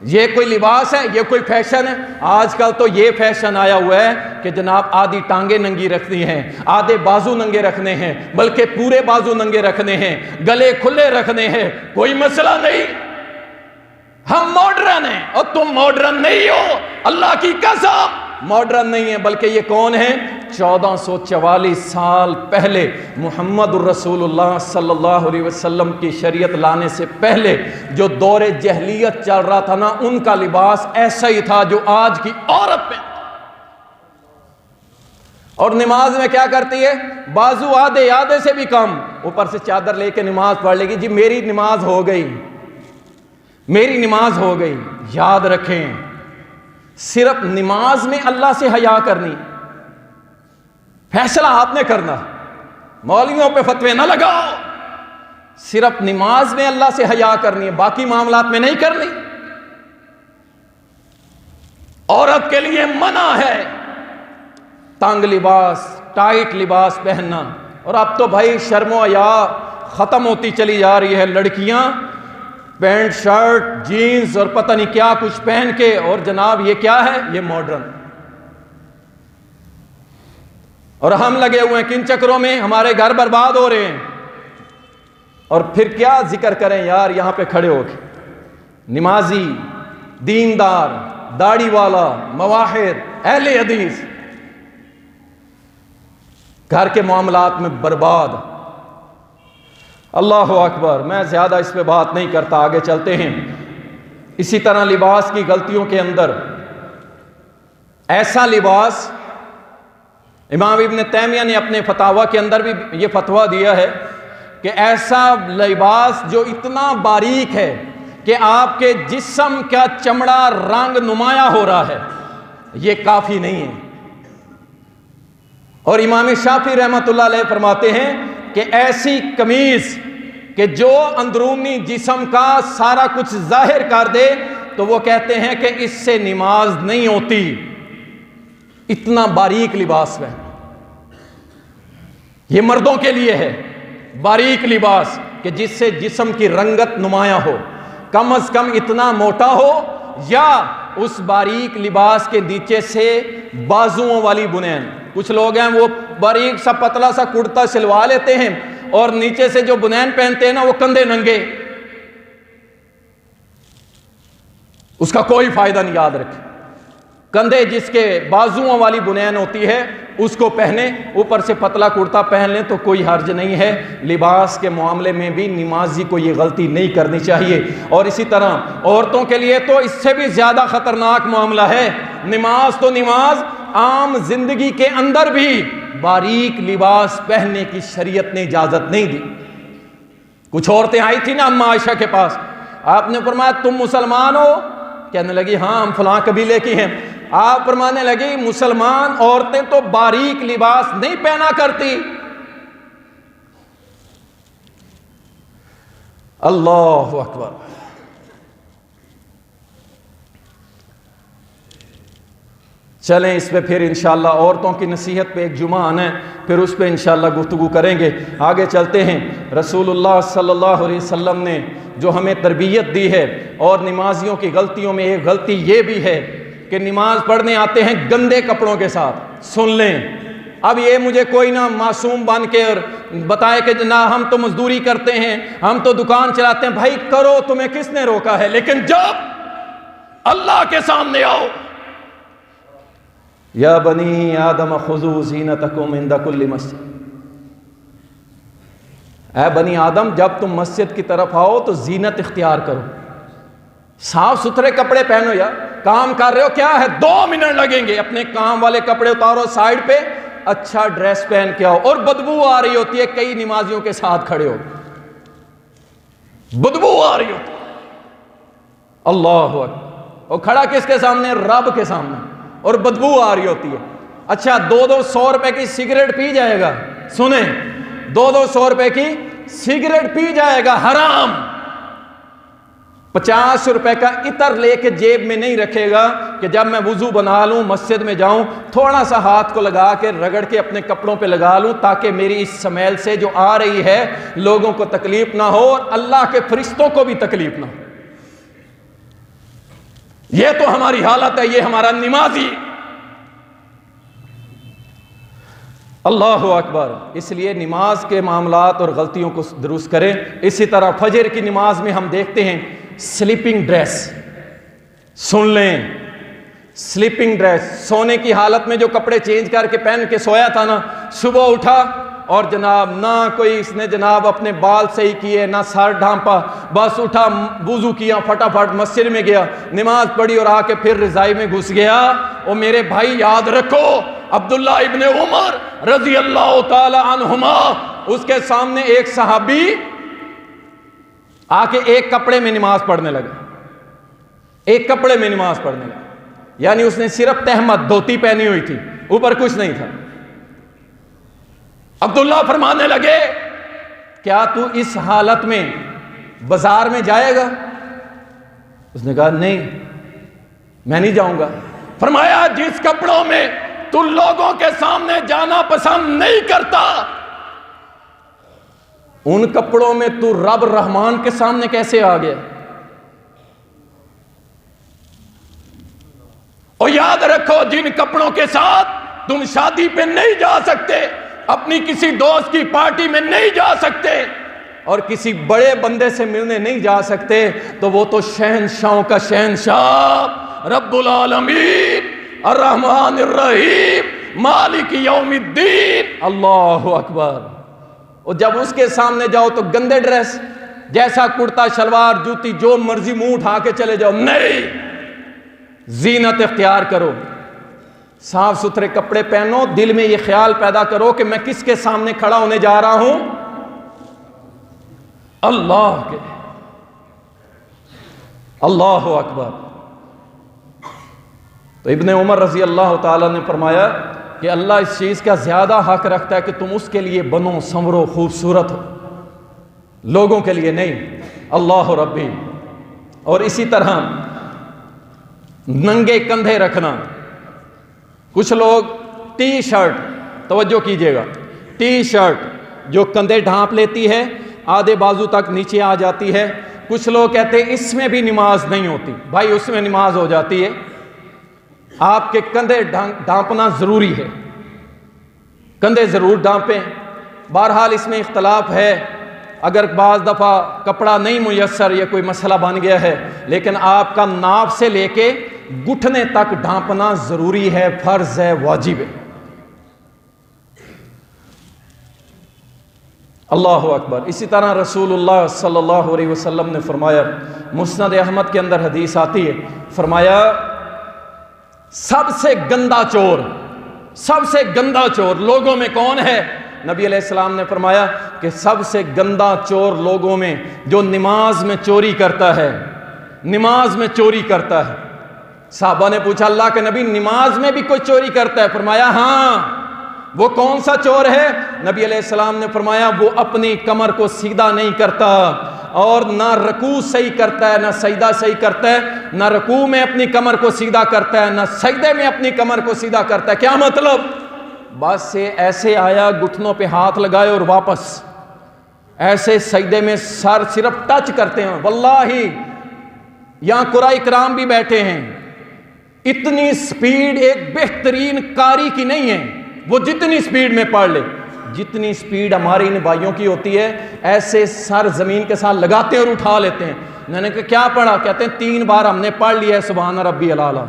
S1: ये कोई लिबास है? ये कोई फैशन है? आजकल तो ये फैशन आया हुआ है कि जनाब आधी टांगे नंगी रखनी हैं, आधे बाजू नंगे रखने हैं, बल्कि पूरे बाजू नंगे रखने हैं, गले खुले रखने हैं। कोई मसला नहीं, हम मॉडर्न हैं और तुम मॉडर्न नहीं हो। अल्लाह की कसम मॉडर्न नहीं है, बल्कि ये कौन है? 1444 साल पहले मुहम्मदुर रसूलुल्लाह सल्लल्लाहु अलैहि वसल्लम की शरीयत लाने से पहले जो दौरे जहलियत चल रहा था ना, उनका लिबास ऐसा ही था जो आज की औरत पे। और नमाज में क्या करती है? बाजू आधे आधे से भी कम, ऊपर से चादर लेके नमाज पढ़ लेगी, जी मेरी नमाज हो गई। मेरी नमाज हो गई। याद रखें, सिर्फ नमाज में अल्लाह से हया करनी, फैसला आपने करना, मौलवियों पे फतवे ना लगाओ। सिर्फ नमाज में अल्लाह से हया करनी है, बाकी मामलात में नहीं करनी। औरत के लिए मना है तंग लिबास, टाइट लिबास पहनना। और अब तो भाई शर्मो हया खत्म होती चली जा रही है। लड़कियां पैंट शर्ट जीन्स और पता नहीं क्या कुछ पहन के, और जनाब ये क्या है, ये मॉडर्न। और हम लगे हुए हैं किन चक्रों में, हमारे घर बर्बाद हो रहे हैं। और फिर क्या जिक्र करें यार, यहां पे खड़े होके नमाजी, दीनदार, दाढ़ी वाला, मवाहिर, अहले हदीस, घर के मामलात में बर्बाद। अल्लाह अकबर। मैं ज़्यादा इस पे बात नहीं करता, आगे चलते हैं। इसी तरह लिबास की गलतियों के अंदर ऐसा लिबास, इमाम इब्न तैमिया ने अपने फतावा के अंदर भी ये फतवा दिया है कि ऐसा लिबास जो इतना बारीक है कि आपके जिस्म का चमड़ा रंग नुमाया हो रहा है, ये काफ़ी नहीं है। और इमाम शाफी रहमतुल्लाह अलैह फरमाते हैं कि ऐसी कमीज कि जो अंदरूनी जिस्म का सारा कुछ जाहिर कर दे, तो वो कहते हैं कि इससे नमाज नहीं होती। इतना बारीक लिबास है, ये मर्दों के लिए है, बारीक लिबास कि जिससे जिस्म की रंगत नुमाया हो, कम अज कम इतना मोटा हो, या उस बारीक लिबास के नीचे से बाजुओं वाली बुनैन। कुछ लोग हैं वो बारीक सा पतला सा कुर्ता सिलवा लेते हैं और नीचे से जो बुनैन पहनते हैं ना, वो कंधे नंगे, उसका कोई फायदा नहीं। याद रखें, कंधे जिसके बाजुओं वाली बुनैन होती है उसको पहने, ऊपर से पतला कुर्ता पहन लें तो कोई हर्ज नहीं है। लिबास के मामले में भी नमाजी को ये गलती नहीं करनी चाहिए। और इसी तरह औरतों के लिए तो इससे भी ज्यादा खतरनाक मामला है। नमाज तो नमाज, आम जिंदगी के अंदर भी बारीक लिबास पहनने की शरीयत ने इजाजत नहीं दी। कुछ औरतें आई थी ना अम्मा आयशा के पास, आपने फरमाया तुम मुसलमान हो? कहने लगी हाँ हम फलां कबीले की हैं। आप फरमाने लगी मुसलमान औरतें तो बारीक लिबास नहीं पहना करती। अल्लाह अकबर। चलें इस पे फिर इंशाअल्लाह औरतों की नसीहत पे एक जुमा आना है, फिर उस पे इंशाअल्लाह गुफ्तगू करेंगे। आगे चलते हैं। रसूलुल्लाह सल्लल्लाहु अलैहि वसल्लम ने जो हमें तरबियत दी है, और नमाजियों की गलतियों में एक गलती ये भी है कि नमाज पढ़ने आते हैं गंदे कपड़ों के साथ। सुन लें, अब ये मुझे कोई ना मासूम बन के और बताए कि ना हम तो मजदूरी करते हैं, हम तो दुकान चलाते हैं। भाई करो, तुम्हें किसने रोका है? लेकिन जब अल्लाह के सामने आओ, या बनी आदम खुजू ज़ीनतकुम इंदा कुल्ली मस्जिद, ऐ बनी आदम जब तुम मस्जिद की तरफ आओ तो जीनत इख्तियार करो, साफ सुथरे कपड़े पहनो। यार काम कर रहे हो, क्या है 2 मिनट लगेंगे, अपने काम वाले कपड़े उतारो साइड पे, अच्छा ड्रेस पहन के आओ। और बदबू आ रही होती है, कई नमाजियों के साथ खड़े हो, बदबू आ रही होती है। अल्लाह अकबर। और खड़ा किसके सामने? रब के सामने, और बदबू आ रही होती है। अच्छा 200 रुपए की सिगरेट पी जाएगा, सुने, 200 रुपए की सिगरेट पी जाएगा, हराम। 50 रुपए का इतर लेके जेब में नहीं रखेगा कि जब मैं वुजू बना लूं मस्जिद में जाऊं थोड़ा सा हाथ को लगा के रगड़ के अपने कपड़ों पे लगा लूं ताकि मेरी इस स्मेल से जो आ रही है लोगों को तकलीफ ना हो और अल्लाह के फरिश्तों को भी तकलीफ ना हो। यह तो हमारी हालत है, ये हमारा नमाजी। अल्लाह अकबर। इसलिए नमाज के मामलात और गलतियों को दुरुस्त करें। इसी तरह फजर की नमाज में हम देखते हैं स्लीपिंग ड्रेस, सुन लें, स्लीपिंग ड्रेस, सोने की हालत में जो कपड़े चेंज करके पहन के सोया था ना, सुबह उठा और जनाब ना कोई इसने जनाब अपने बाल सही किए, ना सर ढांपा, बस उठा वुजू किया, फटाफट मस्जिद में गया, नमाज पढ़ी और आके फिर रजाई में घुस गया। और मेरे भाई याद रखो, अब्दुल्ला इब्ने उमर रजी अल्लाह ताला अन्हुमा, उसके सामने एक सहाबी आके एक कपड़े में नमाज पढ़ने लगा। एक कपड़े में नमाज पढ़ने लगा, यानी उसने सिर्फ तहमत धोती पहनी हुई थी, ऊपर कुछ नहीं था। अब्दुल्ला फरमाने लगे, क्या तू इस हालत में बाजार में जाएगा? उसने कहा नहीं, मैं नहीं जाऊंगा। फरमाया, जिस कपड़ों में तू लोगों के सामने जाना पसंद नहीं करता, उन कपड़ों में तू रब रहमान के सामने कैसे आ गया? और याद रखो, जिन कपड़ों के साथ तुम शादी पे नहीं जा सकते, अपनी किसी दोस्त की पार्टी में नहीं जा सकते और किसी बड़े बंदे से मिलने नहीं जा सकते, तो वो तो शहंशाहों का शहंशाह रब्बुल आलमीन अर्रहमान अर्रहीम मालिक यौमिद्दीन, अल्लाहु अकबर। और जब उसके सामने जाओ तो गंदे ड्रेस, जैसा कुर्ता शलवार जूती जो मर्जी मुंह उठा के चले जाओ, नहीं, जीनत इख्तियार करो, साफ सुथरे कपड़े पहनो, दिल में यह ख्याल पैदा करो कि मैं किसके सामने खड़ा होने जा रहा हूं? अल्लाह के। अल्लाहु अकबर। तो इब्ने उमर रजी अल्लाह ताला ने फरमाया कि अल्लाह इस चीज का ज्यादा हक रखता है कि तुम उसके लिए बनो, संवरो, खूबसूरत हो, लोगों के लिए नहीं। अल्लाह रब्बी। और इसी तरह नंगे कंधे रखना। कुछ लोग टी शर्ट, तवज्जो कीजिएगा, टी शर्ट जो कंधे ढांप लेती है, आधे बाजू तक नीचे आ जाती है, कुछ लोग कहते हैं इसमें भी नमाज नहीं होती। भाई उसमें नमाज हो जाती है, आपके कंधे ढांपना जरूरी है, कंधे जरूर ढांपें। बहरहाल इसमें इख्तलाफ है, अगर बाज़ दफ़ा कपड़ा नहीं मुयस्सर या कोई मसला बन गया है, लेकिन आपका नाप से लेके घुटने तक ढांपना जरूरी है, फर्ज है, वाजिब है। अल्लाहु अकबर। इसी तरह रसूलुल्लाह सल्लल्लाहु अलैहि वसल्लम ने फरमाया, मुस्नद अहमद के अंदर हदीस आती है, फरमाया सबसे गंदा चोर, सबसे गंदा चोर लोगों में कौन है? नबी अलैहिस्सलाम ने फरमाया कि सबसे गंदा चोर लोगों में जो नमाज में चोरी करता है, नमाज में चोरी करता है। साहबा ने पूछा, अल्लाह के नबी नमाज में भी कोई चोरी करता है? फरमाया हाँ। वो कौन सा चोर है? नबी अलैहिस्सलाम ने फरमाया, वो अपनी कमर को सीधा नहीं करता और ना रकू सही करता है, ना सजदा सही करता है, ना रकू में अपनी कमर को सीधा करता है, ना सजदे में अपनी कमर को सीधा करता है। क्या मतलब? बस से ऐसे आया, घुटनों पे हाथ लगाए और वापस ऐसे सजदे में सर सिर्फ टच करते हैं। वल्लाही यहां कुराई इकराम भी बैठे हैं, इतनी स्पीड एक बेहतरीन कारी की नहीं है, वो जितनी स्पीड में पढ़ ले, जितनी स्पीड हमारी इन भाइयों की होती है, ऐसे सर जमीन के साथ लगाते हैं और उठा लेते हैं। मैंने कहा क्या पढ़ा? कहते हैं 3 बार हमने पढ़ लिया है सुभान रब्बी अल-आला,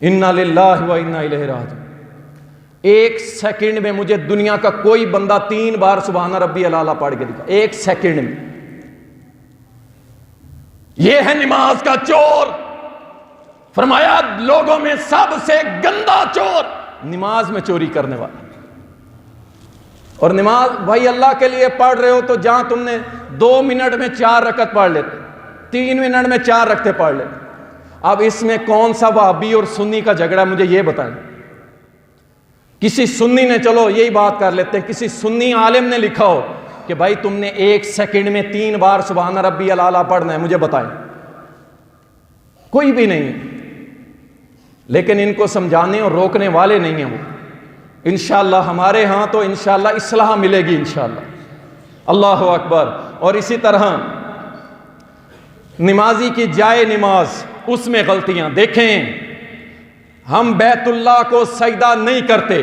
S1: इन्ना लिल्लाहि व इन्ना इलैहि राजिऊन। 1 सेकंड में मुझे दुनिया का कोई बंदा 3 बार सुभान रब्बी अल-आला पढ़ के दिखा, 1 सेकंड में। यह है नमाज का चोर। फरमाया लोगों में सबसे गंदा चोर नमाज में चोरी करने वाला। और नमाज भाई अल्लाह के लिए पढ़ रहे हो तो जहां तुमने 2 मिनट में 4 रकत पढ़ लेते, 3 मिनट में 4 रकते पढ़ लेते। अब इसमें कौन सा वहाबी और सुन्नी का झगड़ा, मुझे ये बताएं। किसी सुन्नी ने, चलो यही बात कर लेते हैं, किसी सुन्नी आलिम ने लिखा हो कि भाई तुमने 1 सेकंड में 3 बार सुभान रब्बी अल-आला पढ़ना है, मुझे बताएं। कोई भी नहीं है। लेकिन इनको समझाने और रोकने वाले नहीं हैं वो। इंशाअल्लाह हमारे यहाँ तो इंशाअल्लाह इस्लाह मिलेगी इंशाअल्लाह। अल्लाह अकबर। और इसी तरह नमाजी की जाए नमाज, उसमें गलतियां देखें। हम बैतुल्लाह को सजदा नहीं करते,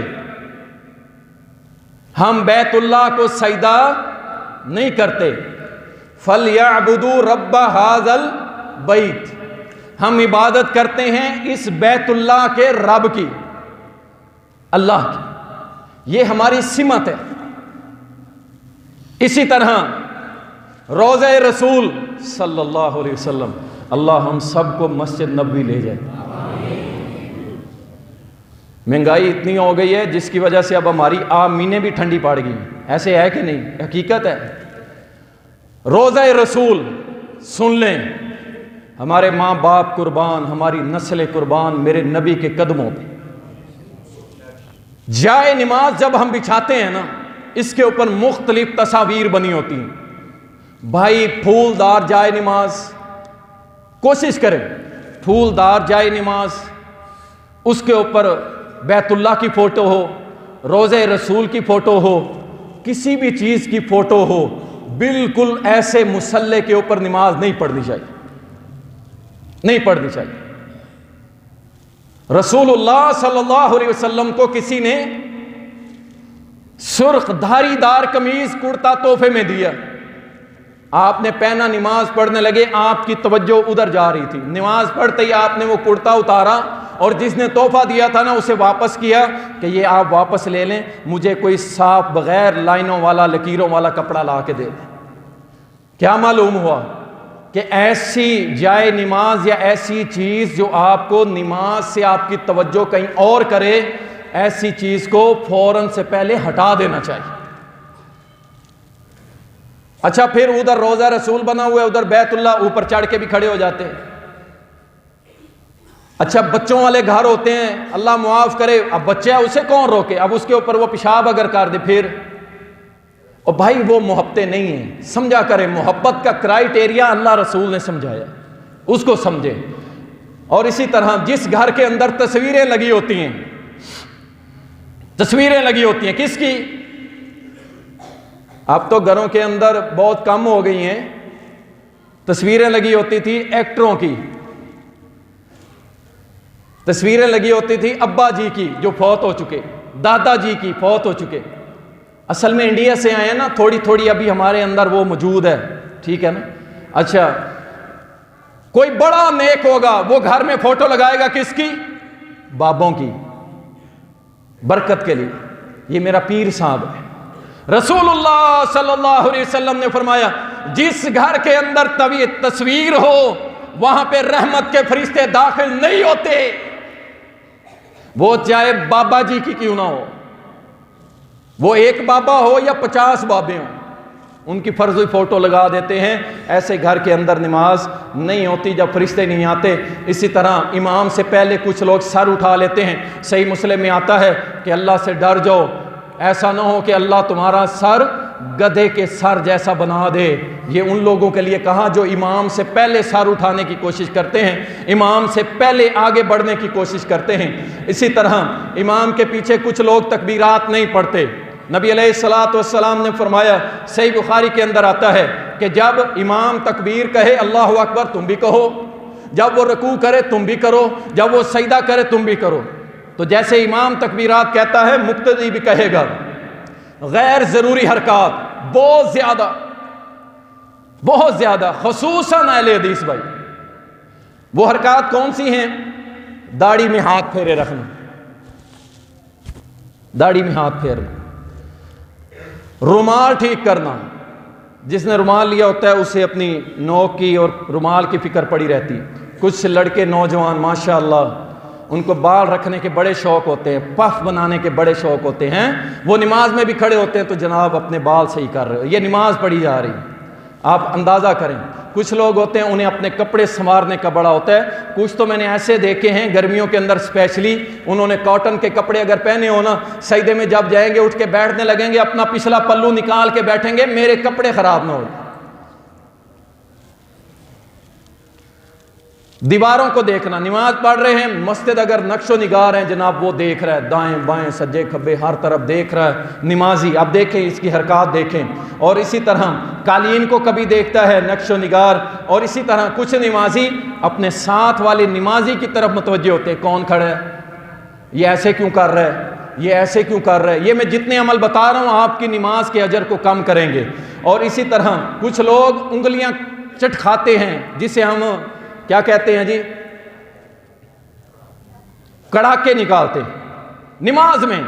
S1: हम बैतुल्लाह को सजदा नहीं करते। फलयअबुदू रब्ब हाज़ल बैत, हम इबादत करते हैं इस बैतुल्लाह के रब की, अल्लाह की, ये हमारी सिमत है। इसी तरह रोज़े रसूल सल्लल्लाहु अलैहि वसल्लम, अल्लाह हम सबको मस्जिद नबवी ले जाए। महंगाई इतनी हो गई है जिसकी वजह से अब हमारी आमीनें भी ठंडी पड़ गई। ऐसे है कि नहीं? हकीकत है। रोज़े रसूल सुन लें, हमारे माँ बाप कुर्बान, हमारी नस्ल कुर्बान मेरे नबी के कदमों पे। जाए नमाज जब हम बिछाते हैं ना, इसके ऊपर मुख्तलिफ तस्वीर बनी होती हैं। भाई फूलदार जाए नमाज, कोशिश करें फूलदार जाए नमाज, उसके ऊपर बैतुल्लाह की फ़ोटो हो, रोज़े रसूल की फ़ोटो हो, किसी भी चीज़ की फ़ोटो हो, बिल्कुल ऐसे मुसल्ले के ऊपर नमाज नहीं पढ़नी चाहिए, नहीं पढ़नी चाहिए। रसूलुल्लाह सल्लल्लाहु अलैहि वसल्लम को किसी ने सुर्ख धारीदार कमीज कुर्ता तोहफे में दिया, आपने पहना, नमाज पढ़ने लगे, आपकी तवज्जो उधर जा रही थी, नमाज पढ़ते ही आपने वो कुर्ता उतारा और जिसने तोहफा दिया था ना उसे वापस किया कि ये आप वापस ले लें, मुझे कोई साफ बगैर लाइनों वाला लकीरों वाला कपड़ा ला के दे दें। क्या मालूम हुआ कि ऐसी जाए नमाज या ऐसी चीज़ जो आपको नमाज से आपकी तवज्जो कहीं और करे, ऐसी चीज़ को फौरन से पहले हटा देना चाहिए। अच्छा, फिर उधर रोज़ा रसूल बना हुआ है, उधर बैतुल्लाह, ऊपर चढ़ के भी खड़े हो जाते हैं। अच्छा, बच्चों वाले घर होते हैं, अल्लाह मुआफ़ करे, अब बच्चा है उसे कौन रोके, अब उसके ऊपर वो पेशाब अगर कर दे फिर, और भाई वो मोहब्बतें नहीं है, समझा करें। मोहब्बत का क्राइटेरिया अल्लाह रसूल ने समझाया, उसको समझे। और इसी तरह जिस घर के अंदर तस्वीरें लगी होती हैं, तस्वीरें लगी होती हैं किसकी, अब तो घरों के अंदर बहुत कम हो गई हैं, तस्वीरें लगी होती थी एक्टरों की, तस्वीरें लगी होती थी अब्बा जी की जो फौत हो चुके, दादाजी की फौत हो चुके। असल में इंडिया से आए हैं ना, थोड़ी थोड़ी अभी हमारे अंदर वो मौजूद है, ठीक है ना। अच्छा, कोई बड़ा नेक होगा वो घर में फोटो लगाएगा किसकी, बाबों की, बरकत के लिए, ये मेरा पीर साहब है। रसूलुल्लाह सल्लल्लाहु अलैहि वसल्लम ने फरमाया, जिस घर के अंदर तभी तस्वीर हो वहां पे रहमत के फरिश्ते दाखिल नहीं होते, वो चाहे बाबा जी की क्यों ना हो, वो एक बाबा हो या 50 बाबे हों, उनकी फर्जी फोटो लगा देते हैं। ऐसे घर के अंदर नमाज नहीं होती जब फरिश्ते नहीं आते। इसी तरह इमाम से पहले कुछ लोग सर उठा लेते हैं। सही मुस्लिम में आता है कि अल्लाह से डर जाओ, ऐसा ना हो कि अल्लाह तुम्हारा सर गधे के सर जैसा बना दे। ये उन लोगों के लिए कहा जो इमाम से पहले सर उठाने की कोशिश करते हैं, इमाम से पहले आगे बढ़ने की कोशिश करते हैं। इसी तरह इमाम के पीछे कुछ लोग तकबीरात नहीं पढ़ते। नबी अलैहिस्सलातु वस्सलाम ने फरमाया, सही बुखारी के अंदर आता है कि जब इमाम तकबीर कहे अल्लाहु अकबर तुम भी कहो, जब वो रुकू करे तुम भी करो, जब वो सजदा करे तुम भी करो। तो जैसे इमाम तकबीरात कहता है, मुक्तदी भी कहेगा। गैर ज़रूरी हरकत बहुत ज़्यादा खुसूसन अहले हदीस भाई, वो हरकत कौन सी हैं? दाढ़ी में हाथ फेरे रखना, दाढ़ी में हाथ फेरना, रुमाल ठीक करना। जिसने रुमाल लिया होता है उसे अपनी नोक की और रुमाल की फिक्र पड़ी रहती है। कुछ लड़के नौजवान माशाअल्लाह, उनको बाल रखने के बड़े शौक होते हैं, पफ बनाने के बड़े शौक होते हैं, वो नमाज में भी खड़े होते हैं तो जनाब अपने बाल सही कर रहे हो, ये नमाज पढ़ी जा रही। आप अंदाज़ा करें, कुछ लोग होते हैं उन्हें अपने कपड़े संवारने का बड़ा होता है। कुछ तो मैंने ऐसे देखे हैं गर्मियों के अंदर स्पेशली, उन्होंने कॉटन के कपड़े अगर पहने हो ना, सजदे में जब जाएंगे उठ के बैठने लगेंगे, अपना पिछला पल्लू निकाल के बैठेंगे, मेरे कपड़े खराब ना हो। दीवारों को देखना, नमाज पढ़ रहे हैं, मस्जिद अगर नक्शो निगार है जनाब, वो देख रहा है दाएं बाएं सज्जे खब्बे हर तरफ देख रहा है नमाजी। अब देखें इसकी हरकत देखें। और इसी तरह कालीन को कभी देखता है नक्शो निगार। और इसी तरह कुछ नमाजी अपने साथ वाले नमाजी की तरफ मुतवज्जे होते हैं, कौन खड़ा है, ये ऐसे क्यों कर रहा है, ये ऐसे क्यों कर रहा है। ये मैं जितने अमल बता रहा हूँ आपकी नमाज के अजर को कम करेंगे। और इसी तरह कुछ लोग उंगलियां चटखाते हैं, जिसे हम क्या कहते हैं जी, कड़ाके निकालते हैं। नमाज में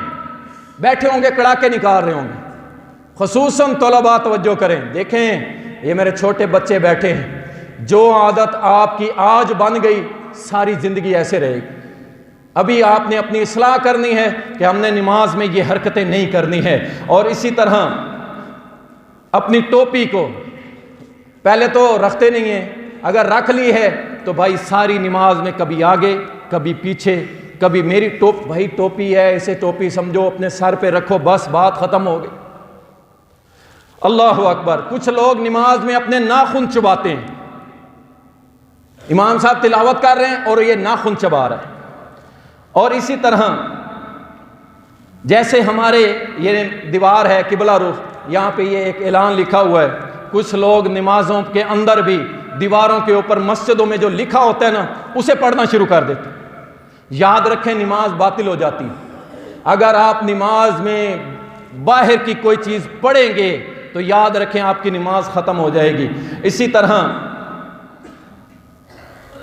S1: बैठे होंगे कड़ाके निकाल रहे होंगे। खुसूसन तलबा तवज्जो करें, देखें ये मेरे छोटे बच्चे बैठे हैं, जो आदत आपकी आज बन गई सारी जिंदगी ऐसे रहेगी। अभी आपने अपनी इस्लाह करनी है कि हमने नमाज में ये हरकतें नहीं करनी है। और इसी तरह अपनी टोपी को पहले तो रखते नहीं है, अगर रख ली है तो भाई सारी नमाज में कभी आगे कभी पीछे, कभी मेरी भाई टोपी है इसे टोपी समझो, अपने सर पे रखो, बस बात खत्म हो गई। अल्लाह अकबर। कुछ लोग नमाज में अपने नाखून चबाते हैं, इमाम साहब तिलावत कर रहे हैं और ये नाखून चबा रहा है। और इसी तरह जैसे हमारे ये दीवार है किबला रुख, यहाँ पे ये एक ऐलान लिखा हुआ है, कुछ लोग नमाजों के अंदर भी दीवारों के ऊपर मस्जिदों में जो लिखा होता है ना उसे पढ़ना शुरू कर देते। याद रखें नमाज बातिल हो जाती है। अगर आप नमाज में बाहर की कोई चीज़ पढ़ेंगे तो याद रखें आपकी नमाज ख़त्म हो जाएगी। इसी तरह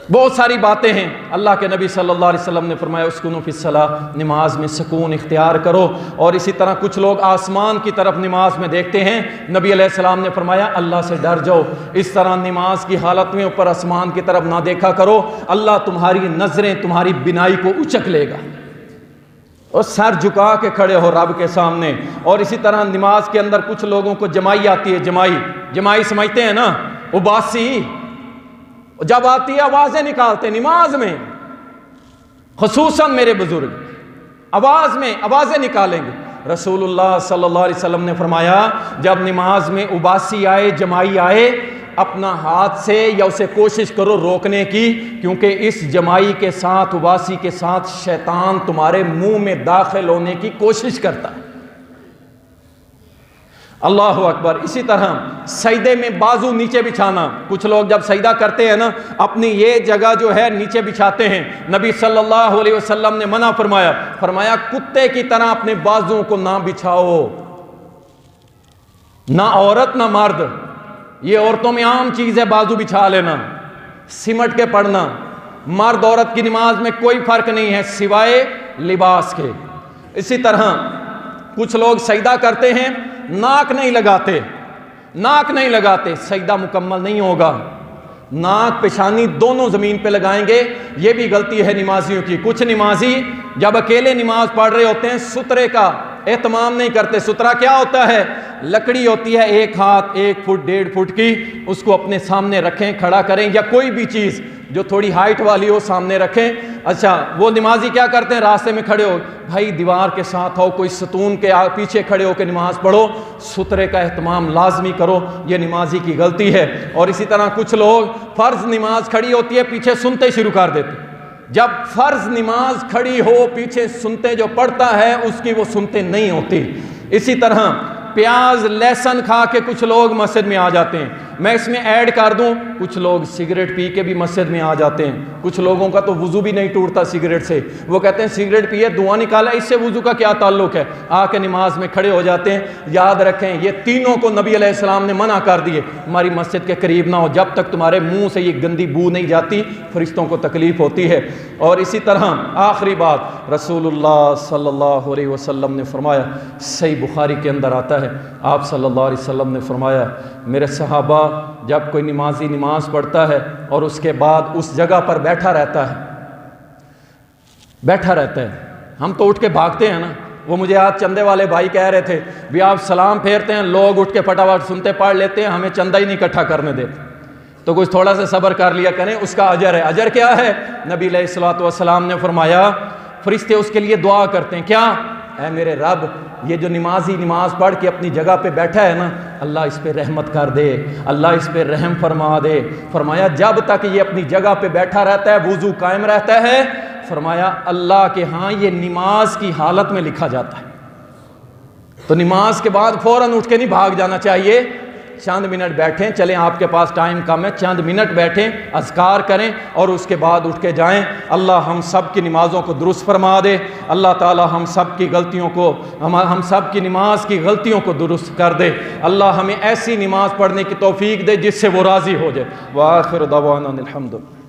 S1: बहुत सारी बातें हैं। अल्लाह के नबी सल्लल्लाहु अलैहि वसल्लम ने फरमाया उस्कुनु फिस्सलाह, नमाज में सुकून इख्तियार करो। और इसी तरह कुछ लोग आसमान की तरफ नमाज में देखते हैं, नबी अलैहिस्सलाम ने फरमाया अल्लाह से डर जाओ, इस तरह नमाज की हालत में ऊपर आसमान की तरफ ना देखा करो, अल्लाह तुम्हारी नजरें तुम्हारी बिनाई को उचक लेगा। और सर झुका के खड़े हो रब के सामने। और इसी तरह नमाज के अंदर कुछ लोगों को जमाई आती है, जमाई समझते हैं ना, उबासी जब आती है आवाजें निकालते नमाज में, खुसूसन मेरे बुजुर्ग आवाजें निकालेंगे। रसूलुल्लाह सल्लल्लाहु अलैहि वसल्लम ने फरमाया जब नमाज में उबासी आए, जमाई आए, अपना हाथ से या उसे कोशिश करो रोकने की, क्योंकि इस जमाई के साथ उबासी के साथ शैतान तुम्हारे मुंह में दाखिल होने की कोशिश करता है। अल्लाह अकबर। इसी तरह सजदे में बाजू नीचे बिछाना, कुछ लोग जब सजदा करते हैं ना अपनी ये जगह जो है नीचे बिछाते हैं। नबी सल्लल्लाहु अलैहि वसल्लम ने मना फरमाया कुत्ते की तरह अपने बाजुओं को ना बिछाओ, ना औरत ना मर्द, ये औरतों में आम चीज है बाजू बिछा लेना, सिमट के पढ़ना। मर्द औरत की नमाज में कोई फर्क नहीं है सिवाय लिबास के। इसी तरह कुछ लोग सजदा करते हैं नाक नहीं लगाते, सजदा मुकम्मल नहीं होगा। नाक पेशानी दोनों जमीन पे लगाएंगे, ये भी गलती है नमाजियों की। कुछ नमाजी जब अकेले नमाज पढ़ रहे होते हैं सुतरे का एहतमाम नहीं करते। सुतरा क्या होता है? लकड़ी होती है 1 हाथ 1 फुट 1.5 फुट की, उसको अपने सामने रखें, खड़ा करें, या कोई भी चीज़ जो थोड़ी हाइट वाली हो सामने रखें। अच्छा, वो नमाजी क्या करते हैं? रास्ते में खड़े हो, भाई दीवार के साथ हो, कोई सतून के पीछे खड़े होकर नमाज पढ़ो, सुतरे का एहतमाम लाजमी करो, ये नमाजी की गलती है। और इसी तरह कुछ लोग फ़र्ज नमाज खड़ी होती है पीछे सुनते शुरू कर देते। जब फ़र्ज नमाज खड़ी हो पीछे सुनते जो पढ़ता है उसकी वो सुनते नहीं होती। इसी तरह प्याज लहसुन खा के कुछ लोग मस्जिद में आ जाते हैं। मैं इसमें ऐड कर दूं, कुछ लोग सिगरेट पी के भी मस्जिद में आ जाते हैं। कुछ लोगों का तो वुजू भी नहीं टूटता सिगरेट से, वो कहते हैं सिगरेट पिए धुआं निकाला, इससे वुजू का क्या ताल्लुक है, आके नमाज में खड़े हो जाते हैं। याद रखें ये तीनों को नबी अलैहिस्सलाम ने मना कर दिए, हमारी मस्जिद के करीब ना हो, जब तक तुम्हारे मुंह से ये गंदी बू नहीं जाती फरिश्तों को तकलीफ होती है। और इसी तरह आखिरी बात, रसूलुल्लाह सल्लल्लाहु अलैहि वसल्लम ने फरमाया, सही बुखारी के अंदर आता है, आप सल्लल्लाहु अलैहि वसल्लम ने फरमाया मेरे सहाबा जब कोई नमाजी नमाज पढ़ता है और उसके बाद उस जगह पर बैठा रहता है, हम तो उठ के भागते हैं ना। वो मुझे आज चंदे वाले भाई कह रहे थे भी आप सलाम फेरते हैं, लोग उठ के फटाफट सुनते पढ़ लेते हैं, हमें चंदा ही नहीं इकट्ठा करने देते। तो कुछ थोड़ा सा सब्र कर लिया करें, उसका अजर है। अजर क्या है? नबी अलैहिस्सलातु वस्सलाम ने फरमाया फरिश्ते उसके लिए दुआ करते हैं, क्या? ऐ मेरे रब, ये जो नमाजी नमाज पढ़ के अपनी जगह पे बैठा है ना, अल्लाह इस पे रहमत कर दे, अल्लाह इस पे रहम फरमा दे। फरमाया जब तक ये अपनी जगह पे बैठा रहता है, वुजू कायम रहता है, फरमाया अल्लाह के हाँ ये नमाज की हालत में लिखा जाता है। तो नमाज के बाद फौरन उठ के नहीं भाग जाना चाहिए, चंद मिनट बैठें, चलें आपके पास टाइम कम है, चंद मिनट बैठें, अज़कार करें और उसके बाद उठ के जाएं। अल्लाह हम सब की नमाज़ों को दुरुस्त फरमा दे। अल्लाह ताला हम सब की गलतियों को, हम सब की नमाज की गलतियों को दुरुस्त कर दे। अल्लाह हमें ऐसी नमाज पढ़ने की तौफीक दे जिससे वो राज़ी हो जाए। व आखिर दवाना अनिल हम्दुलिल्लाह।